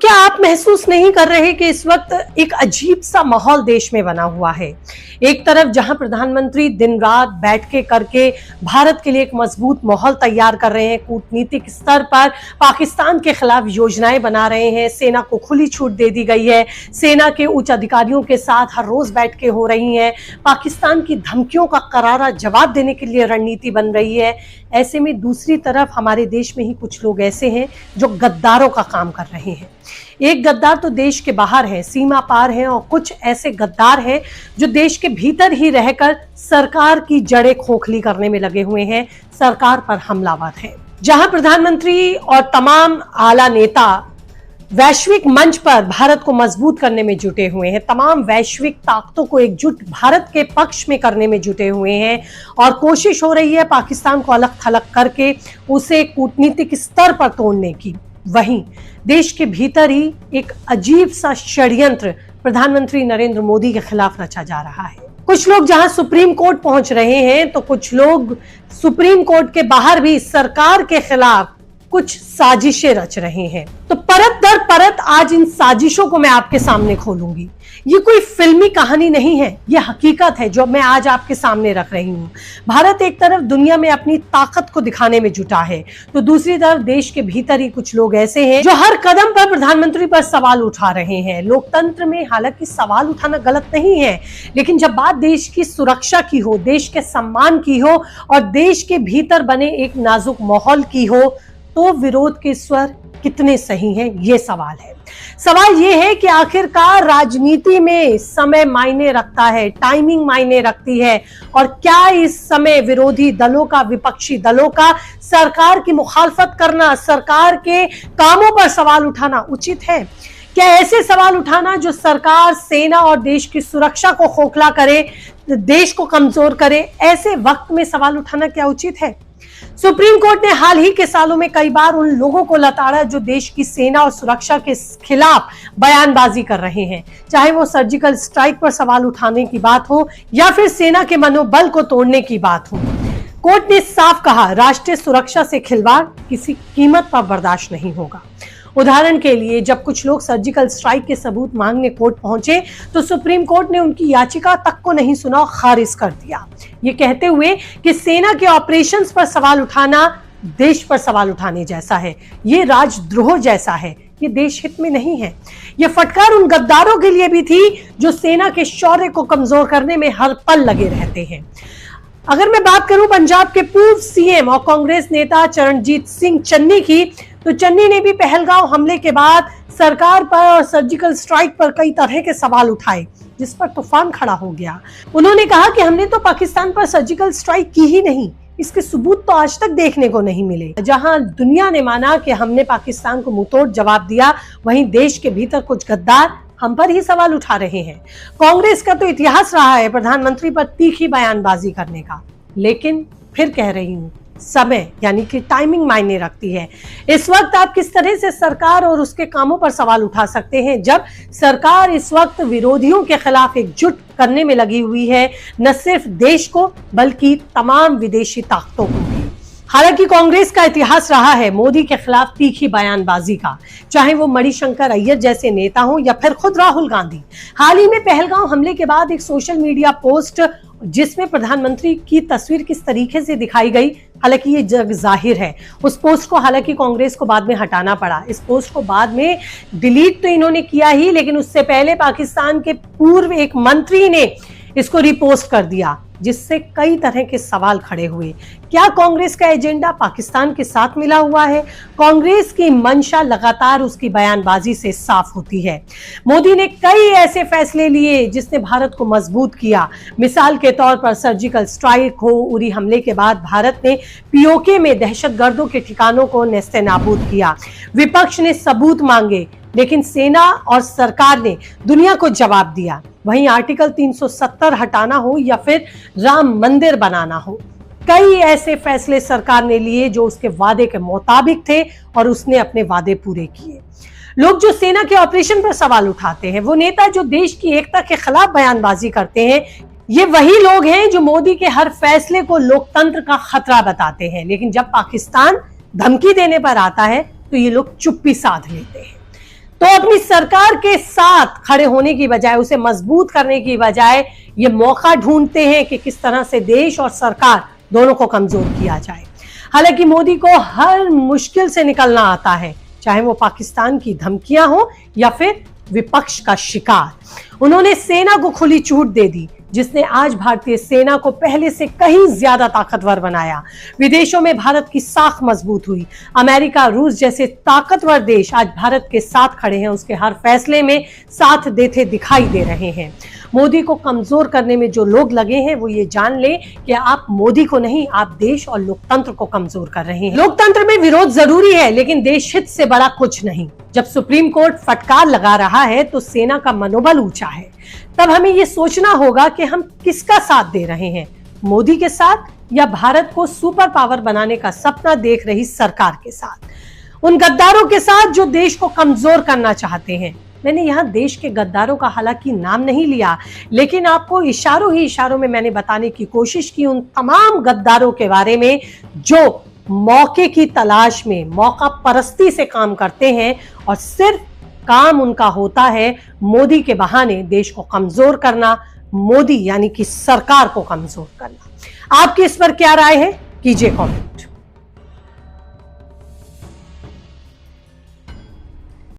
क्या आप महसूस नहीं कर रहे कि इस वक्त एक अजीब सा माहौल देश में बना हुआ है? एक तरफ जहां प्रधानमंत्री दिन रात बैठकें करके भारत के लिए एक मजबूत माहौल तैयार कर रहे हैं, कूटनीतिक स्तर पर पाकिस्तान के खिलाफ योजनाएं बना रहे हैं, सेना को खुली छूट दे दी गई है, सेना के उच्च अधिकारियों के साथ हर रोज बैठकें हो रही हैं, पाकिस्तान की धमकियों का करारा जवाब देने के लिए रणनीति बन रही है। ऐसे में दूसरी तरफ हमारे देश में ही कुछ लोग ऐसे हैं जो गद्दारों का काम कर रहे हैं। एक गद्दार तो देश के बाहर है, सीमा पार है, और कुछ ऐसे गद्दार हैं जो देश के भीतर ही रहकर सरकार की जड़ें खोखली करने में लगे हुए हैं, सरकार पर हमलावर हैं। जहां प्रधानमंत्री और तमाम आला नेता वैश्विक मंच पर भारत को मजबूत करने में जुटे हुए हैं, तमाम वैश्विक ताकतों को एकजुट भारत के पक्ष में करने में जुटे हुए हैं और कोशिश हो रही है पाकिस्तान को अलग थलग करके उसे कूटनीतिक स्तर पर तोड़ने की। वहीं देश के भीतर ही एक अजीब सा षड्यंत्र प्रधानमंत्री नरेंद्र मोदी के खिलाफ रचा जा रहा है। कुछ लोग जहां सुप्रीम कोर्ट पहुंच रहे हैं तो कुछ लोग सुप्रीम कोर्ट के बाहर भी सरकार के खिलाफ कुछ साजिशें रच रहे हैं। तो परत दर परत आज इन साजिशों को मैं आपके सामने खोलूंगी। ये कोई फिल्मी कहानी नहीं है, ये हकीकत है जो मैं आज आपके सामने रख रही हूँ। भारत एक तरफ दुनिया में अपनी ताकत को दिखाने में जुटा है, तो दूसरी तरफ देश के भीतर ही कुछ लोग ऐसे हैं जो हर कदम पर प्रधानमंत्री पर सवाल उठा रहे हैं। लोकतंत्र में हालांकि सवाल उठाना गलत नहीं है, लेकिन जब बात देश की सुरक्षा की हो, देश के सम्मान की हो और देश के भीतर बने एक नाजुक माहौल की हो, तो विरोध के स्वर कितने सही हैं, ये सवाल है। सवाल ये है कि आखिरकार राजनीति में समय मायने रखता है, टाइमिंग मायने रखती है, और क्या इस समय विरोधी दलों का, विपक्षी दलों का सरकार की मुखालफत करना, सरकार के कामों पर सवाल उठाना उचित है? क्या ऐसे सवाल उठाना जो सरकार, सेना और देश की सुरक्षा को खोखला करे, देश को कमजोर करे, ऐसे वक्त में सवाल उठाना क्या उचित है? सुप्रीम कोर्ट ने हाल ही के सालों में कई बार उन लोगों को लताड़ा जो देश की सेना और सुरक्षा के खिलाफ बयानबाजी कर रहे हैं, चाहे वो सर्जिकल स्ट्राइक पर सवाल उठाने की बात हो या फिर सेना के मनोबल को तोड़ने की बात हो। कोर्ट ने साफ कहा, राष्ट्रीय सुरक्षा से खिलवाड़ किसी कीमत पर बर्दाश्त नहीं होगा। उदाहरण के लिए जब कुछ लोग सर्जिकल स्ट्राइक के सबूत मांगने कोर्ट पहुंचे तो सुप्रीम कोर्ट ने उनकी याचिका तक को नहीं सुना और खारिज कर दिया, ये कहते हुए कि सेना के ऑपरेशंस पर सवाल उठाना देश पर सवाल उठाने जैसा है, ये राजद्रोह जैसा है, ये देश हित में नहीं है। ये फटकार उन गद्दारों के लिए भी थी जो सेना के शौर्य को कमजोर करने में हर पल लगे रहते हैं। अगर मैं बात करूं पंजाब के पूर्व सीएम और कांग्रेस नेता चरणजीत सिंह चन्नी की, तो चन्नी ने भी पहलगांव हमले के बाद सरकार पर और सर्जिकल स्ट्राइक पर कई तरह के सवाल उठाए, जिस पर तूफान खड़ा हो गया। उन्होंने कहा कि हमने तो पाकिस्तान पर सर्जिकल स्ट्राइक की ही नहीं, इसके सबूत तो आज तक देखने को नहीं मिले। जहां दुनिया ने माना कि हमने पाकिस्तान को मुंहतोड़ जवाब दिया, वहीं देश के भीतर कुछ गद्दार हम पर ही सवाल उठा रहे हैं। कांग्रेस का तो इतिहास रहा है प्रधानमंत्री पर तीखी बयानबाजी करने का, लेकिन फिर कह रही हूँ, समय यानी कि टाइमिंग मायने रखती है। इस वक्त आप किस तरह से सरकार और उसके कामों पर सवाल उठा सकते हैं, जब सरकार इस वक्त विरोधियों के खिलाफ एकजुट करने में लगी हुई है, न सिर्फ देश को बल्कि तमाम विदेशी ताकतों को भी। हालांकि कांग्रेस का इतिहास रहा है मोदी के खिलाफ तीखी बयानबाजी का, चाहे वो मणिशंकर अय्यर जैसे नेता हो या फिर खुद राहुल गांधी। हाल ही में पहलगांव हमले के बाद एक सोशल मीडिया पोस्ट जिसमें प्रधानमंत्री की तस्वीर किस तरीके से दिखाई गई, हालांकि ये जग जाहिर है। उस पोस्ट को हालांकि कांग्रेस को बाद में हटाना पड़ा, इस पोस्ट को बाद में डिलीट तो इन्होंने किया ही, लेकिन उससे पहले पाकिस्तान के पूर्व एक मंत्री ने इसको रिपोस्ट कर दिया, जिससे कई तरह के सवाल खड़े हुए। क्या कांग्रेस का एजेंडा पाकिस्तान के साथ मिला हुआ है? कांग्रेस की मंशा लगातार उसकी बयानबाजी से साफ होती है। मोदी ने कई ऐसे फैसले लिए जिसने भारत को मजबूत किया। मिसाल के तौर पर सर्जिकल स्ट्राइक हो, उरी हमले के बाद भारत ने पीओके में दहशतगर्दों के ठिकानों को नेस्तनाबूद किया। विपक्ष ने सबूत मांगे, लेकिन सेना और सरकार ने दुनिया को जवाब दिया। वहीं आर्टिकल 370 हटाना हो या फिर राम मंदिर बनाना हो, कई ऐसे फैसले सरकार ने लिए जो उसके वादे के मुताबिक थे और उसने अपने वादे पूरे किए। लोग जो सेना के ऑपरेशन पर सवाल उठाते हैं, वो नेता जो देश की एकता के खिलाफ बयानबाजी करते हैं, ये वही लोग हैं जो मोदी के हर फैसले को लोकतंत्र का खतरा बताते हैं। लेकिन जब पाकिस्तान धमकी देने पर आता है तो ये लोग चुप्पी साध लेते हैं। तो अपनी सरकार के साथ खड़े होने की बजाय, उसे मजबूत करने की बजाय ये मौका ढूंढते हैं कि किस तरह से देश और सरकार दोनों को कमजोर किया जाए। हालांकि मोदी को हर मुश्किल से निकलना आता है, चाहे वो पाकिस्तान की धमकियां हो या फिर विपक्ष का शिकार। उन्होंने सेना को खुली छूट दे दी, जिसने आज भारतीय सेना को पहले से कहीं ज्यादा ताकतवर बनाया। विदेशों में भारत की साख मजबूत हुई। अमेरिका, रूस जैसे ताकतवर देश आज भारत के साथ खड़े हैं, उसके हर फैसले में साथ देते दिखाई दे रहे हैं। मोदी को कमजोर करने में जो लोग लगे हैं वो ये जान ले कि आप मोदी को नहीं, आप देश और लोकतंत्र को कमजोर कर रहे हैं। लोकतंत्र में विरोध जरूरी है, लेकिन देश हित से बड़ा कुछ नहीं। जब सुप्रीम कोर्ट फटकार लगा रहा है तो सेना का मनोबल ऊंचा है। तब हमें ये सोचना होगा कि हम किसका साथ दे रहे हैं, मोदी के साथ या भारत को सुपर पावर बनाने का सपना देख रही सरकार के साथ, उन गद्दारों के साथ जो देश को कमजोर करना चाहते हैं। मैंने यहाँ देश के गद्दारों का हालांकि नाम नहीं लिया, लेकिन आपको इशारों ही इशारों में मैंने बताने की कोशिश की उन तमाम गद्दारों के बारे में जो मौके की तलाश में मौका परस्ती से काम करते हैं और सिर्फ काम उनका होता है मोदी के बहाने देश को कमजोर करना, मोदी यानी कि सरकार को कमजोर करना। आपकी इस पर क्या राय है, कीजिए कमेंट।